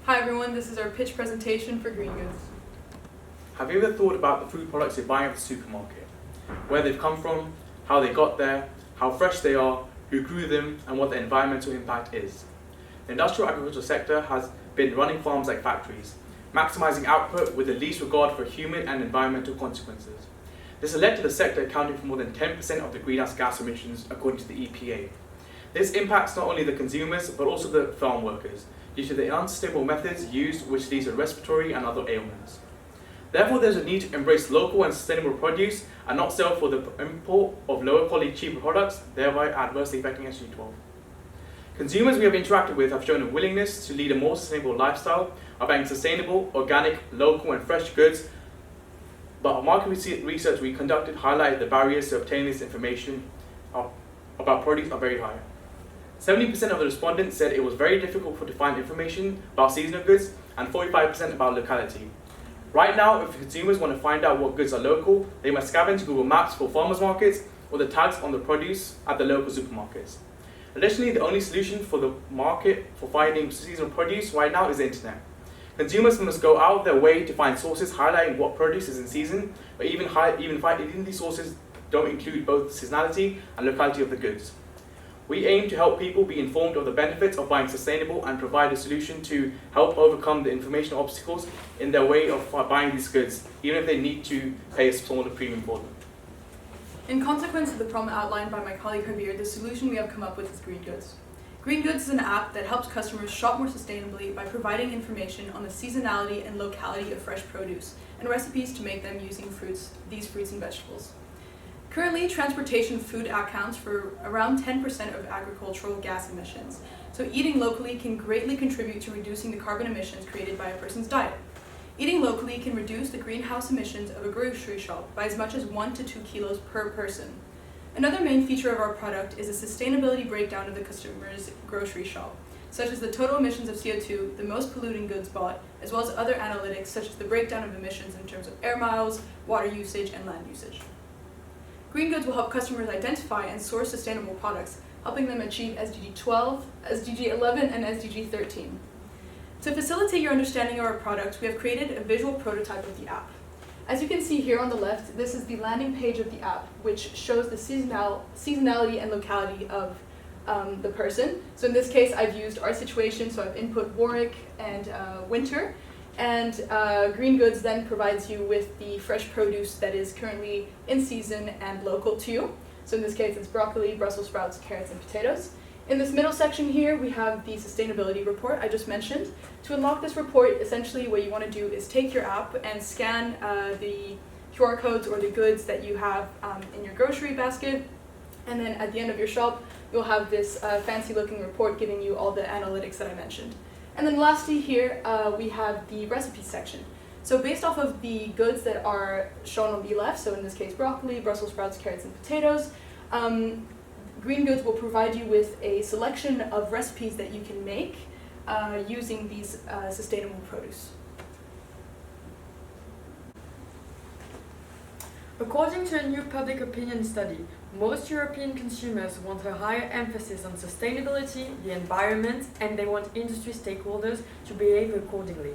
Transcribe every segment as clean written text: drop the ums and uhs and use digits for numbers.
Hi everyone, this is our pitch presentation for Green Goods. Have you ever thought about the food products you're buying at the supermarket? Where they've come from, how they got there, how fresh they are, who grew them, and what the environmental impact is? The industrial agriculture sector has been running farms like factories, maximizing output with the least regard for human and environmental consequences. This has led to the sector accounting for more than 10% of the greenhouse gas emissions according to the EPA. This impacts not only the consumers but also the farm workers due to the unsustainable methods used, which leads to respiratory and other ailments. Therefore, there's a need to embrace local and sustainable produce and not sell for the import of lower quality, cheaper products, thereby adversely affecting SDG12. Consumers we have interacted with have shown a willingness to lead a more sustainable lifestyle of buying sustainable, organic, local and fresh goods, but our market research we conducted highlighted the barriers to obtaining this information about produce are very high. 70% of the respondents said it was very difficult to find information about seasonal goods and 45% about locality. Right now, if consumers want to find out what goods are local, they must scavenge Google Maps for farmers markets or the tags on the produce at the local supermarkets. Additionally, the only solution for the market for finding seasonal produce right now is the internet. Consumers must go out of their way to find sources highlighting what produce is in season, but even these sources don't include both seasonality and locality of the goods. We aim to help people be informed of the benefits of buying sustainable and provide a solution to help overcome the informational obstacles in their way of buying these goods, even if they need to pay a smaller premium for them. In consequence of the problem outlined by my colleague Javier, the solution we have come up with is Green Goods. Green Goods is an app that helps customers shop more sustainably by providing information on the seasonality and locality of fresh produce and recipes to make them using these fruits and vegetables. Currently, transportation food accounts for around 10% of agricultural gas emissions, so eating locally can greatly contribute to reducing the carbon emissions created by a person's diet. Eating locally can reduce the greenhouse emissions of a grocery shop by as much as 1 to 2 kilos per person. Another main feature of our product is a sustainability breakdown of the customer's grocery shop, such as the total emissions of CO2, the most polluting goods bought, as well as other analytics such as the breakdown of emissions in terms of air miles, water usage, and land usage. Green Goods will help customers identify and source sustainable products, helping them achieve SDG 12, SDG 11, and SDG 13. To facilitate your understanding of our product, we have created a visual prototype of the app. As you can see here on the left, this is the landing page of the app, which shows the seasonality and locality of the person. So in this case, I've used our situation, so I've input Warwick and winter. And Green Goods then provides you with the fresh produce that is currently in season and local to you. So in this case, it's broccoli, Brussels sprouts, carrots, and potatoes. In this middle section here, we have the sustainability report I just mentioned. To unlock this report, essentially what you want to do is take your app and scan the QR codes or the goods that you have in your grocery basket. And then at the end of your shop, you'll have this fancy looking report giving you all the analytics that I mentioned. And then lastly here, we have the recipe section. So based off of the goods that are shown on the left, so in this case broccoli, Brussels sprouts, carrots, and potatoes, Green Goods will provide you with a selection of recipes that you can make using these sustainable produce. According to a new public opinion study, most European consumers want a higher emphasis on sustainability, the environment, and they want industry stakeholders to behave accordingly.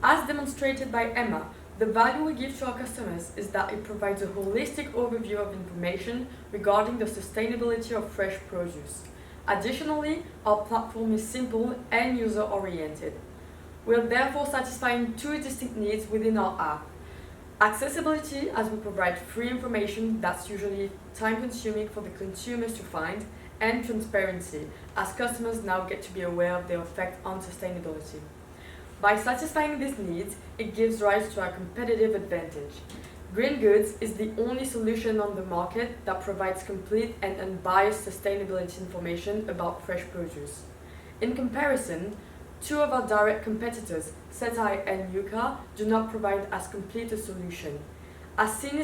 As demonstrated by Emma, the value we give to our customers is that it provides a holistic overview of information regarding the sustainability of fresh produce. Additionally, our platform is simple and user-oriented. We are therefore satisfying two distinct needs within our app. Accessibility, as we provide free information that's usually time-consuming for the consumers to find, and transparency, as customers now get to be aware of their effect on sustainability. By satisfying these needs, it gives rise to a competitive advantage. Green Goods is the only solution on the market that provides complete and unbiased sustainability information about fresh produce. In comparison, two of our direct competitors, Setai and Yuka, do not provide as complete a solution. As seen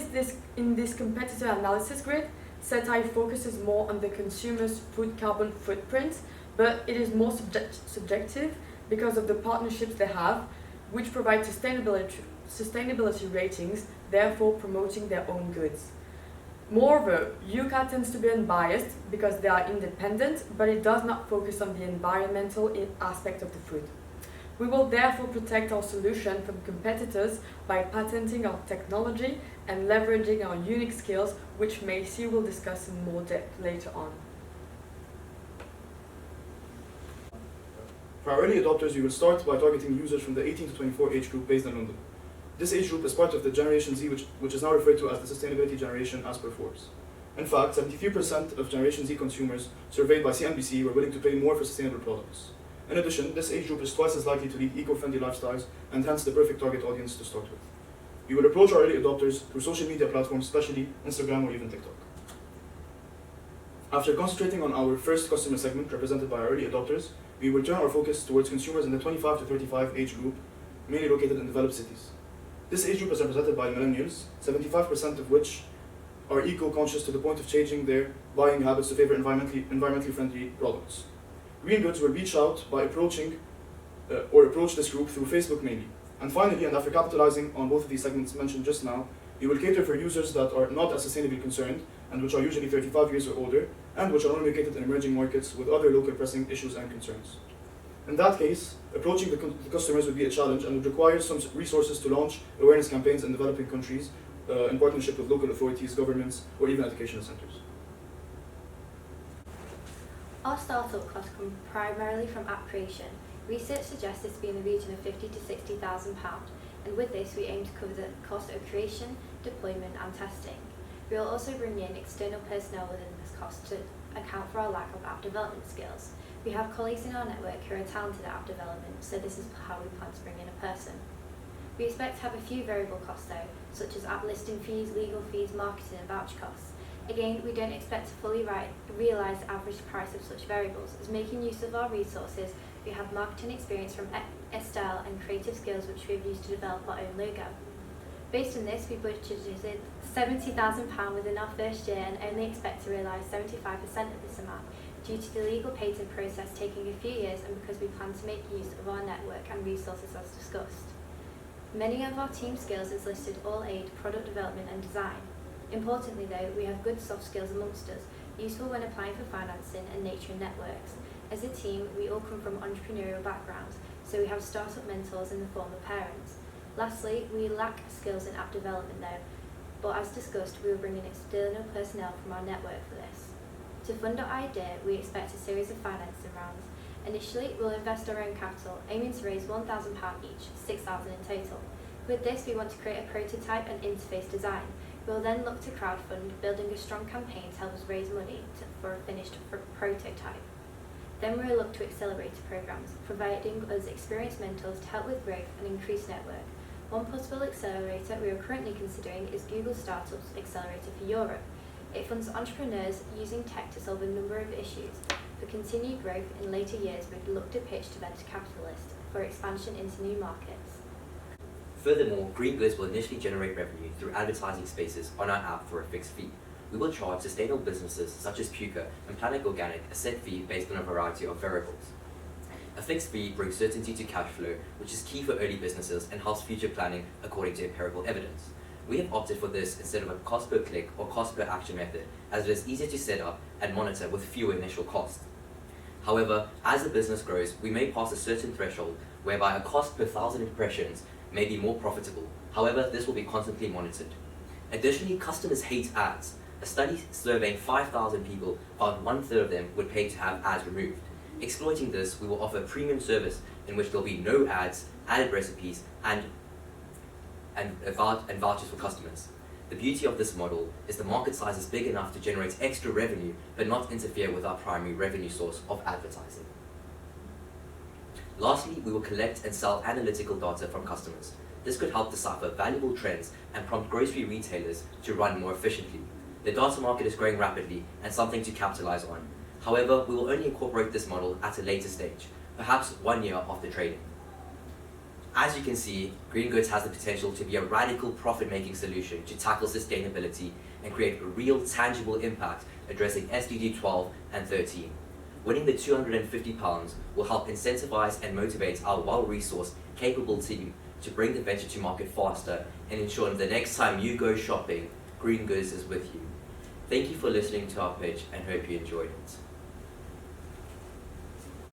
in this competitor analysis grid, Setai focuses more on the consumer's food carbon footprint, but it is more subjective because of the partnerships they have, which provide sustainability ratings, therefore promoting their own goods. Moreover, Yuka tends to be unbiased because they are independent, but it does not focus on the environmental aspect of the food. We will therefore protect our solution from competitors by patenting our technology and leveraging our unique skills, which Macy will discuss in more depth later on. For our early adopters, we will start by targeting users from the 18 to 24 age group based in London. This age group is part of the Generation Z, which is now referred to as the sustainability generation as per Forbes. In fact, 73% of Generation Z consumers surveyed by CNBC were willing to pay more for sustainable products. In addition, this age group is twice as likely to lead eco-friendly lifestyles and hence the perfect target audience to start with. We will approach our early adopters through social media platforms, especially Instagram or even TikTok. After concentrating on our first customer segment represented by our early adopters, we will turn our focus towards consumers in the 25 to 35 age group, mainly located in developed cities. This age group is represented by millennials, 75% of which are eco-conscious to the point of changing their buying habits to favor environmentally friendly products. Green Goods will reach out by approach this group through Facebook mainly. And finally, and after capitalizing on both of these segments mentioned just now, we will cater for users that are not as sustainably concerned and which are usually 35 years or older and which are only located in emerging markets with other local pressing issues and concerns. In that case, approaching the customers would be a challenge and would require some resources to launch awareness campaigns in developing countries in partnership with local authorities, governments, or even educational centres. Our startup costs come primarily from app creation. Research suggests this to be in the region of £50,000 to £60,000, and with this we aim to cover the cost of creation, deployment and testing. We will also bring in external personnel within this cost to account for our lack of app development skills. We have colleagues in our network who are talented at app development, so this is how we plan to bring in a person. We expect to have a few variable costs though, such as app listing fees, legal fees, marketing and voucher costs. Again, we don't expect to fully realise the average price of such variables, as making use of our resources, we have marketing experience from Estelle and creative skills which we have used to develop our own logo. Based on this, we budgeted £70,000 within our first year and only expect to realise 75% of this amount due to the legal patent process taking a few years and because we plan to make use of our network and resources as discussed. Many of our team skills is listed all aid, product development and design. Importantly though, we have good soft skills amongst us, useful when applying for financing and nurturing networks. As a team, we all come from entrepreneurial backgrounds, so we have startup mentors in the form of parents. Lastly, we lack skills in app development though, but as discussed, we will bring in external personnel from our network for this. To fund our idea, we expect a series of financing rounds. Initially, we'll invest our own capital, aiming to raise £1,000 each, £6,000 in total. With this, we want to create a prototype and interface design. We will then look to crowdfund, building a strong campaign to help us raise money for a finished prototype. Then we will look to accelerator programs, providing us experienced mentors to help with growth and increased network. One possible accelerator we are currently considering is Google Startups Accelerator for Europe. It funds entrepreneurs using tech to solve a number of issues. For continued growth in later years, we'd look to pitch to venture capitalists for expansion into new markets. Furthermore, Green Goods will initially generate revenue through advertising spaces on our app for a fixed fee. We will charge sustainable businesses such as Puka and Planet Organic a set fee based on a variety of variables. A fixed fee brings certainty to cash flow, which is key for early businesses and helps future planning according to empirical evidence. We have opted for this instead of a cost per click or cost per action method, as it is easier to set up and monitor with fewer initial costs. However, as the business grows, we may pass a certain threshold whereby a cost per 1,000 impressions may be more profitable. However, this will be constantly monitored. Additionally, customers hate ads. A study surveying 5,000 people found 1/3 of them would pay to have ads removed. Exploiting this, we will offer a premium service in which there will be no ads, added recipes, and vouchers for customers. The beauty of this model is the market size is big enough to generate extra revenue but not interfere with our primary revenue source of advertising. Lastly, we will collect and sell analytical data from customers. This could help decipher valuable trends and prompt grocery retailers to run more efficiently. The data market is growing rapidly and something to capitalize on. However, we will only incorporate this model at a later stage, perhaps 1 year after trading. As you can see, Green Goods has the potential to be a radical profit-making solution to tackle sustainability and create a real tangible impact addressing SDG 12 and 13. Winning the £250 will help incentivize and motivate our well-resourced, capable team to bring the venture to market faster and ensure that the next time you go shopping, Green Goods is with you. Thank you for listening to our pitch and hope you enjoyed it.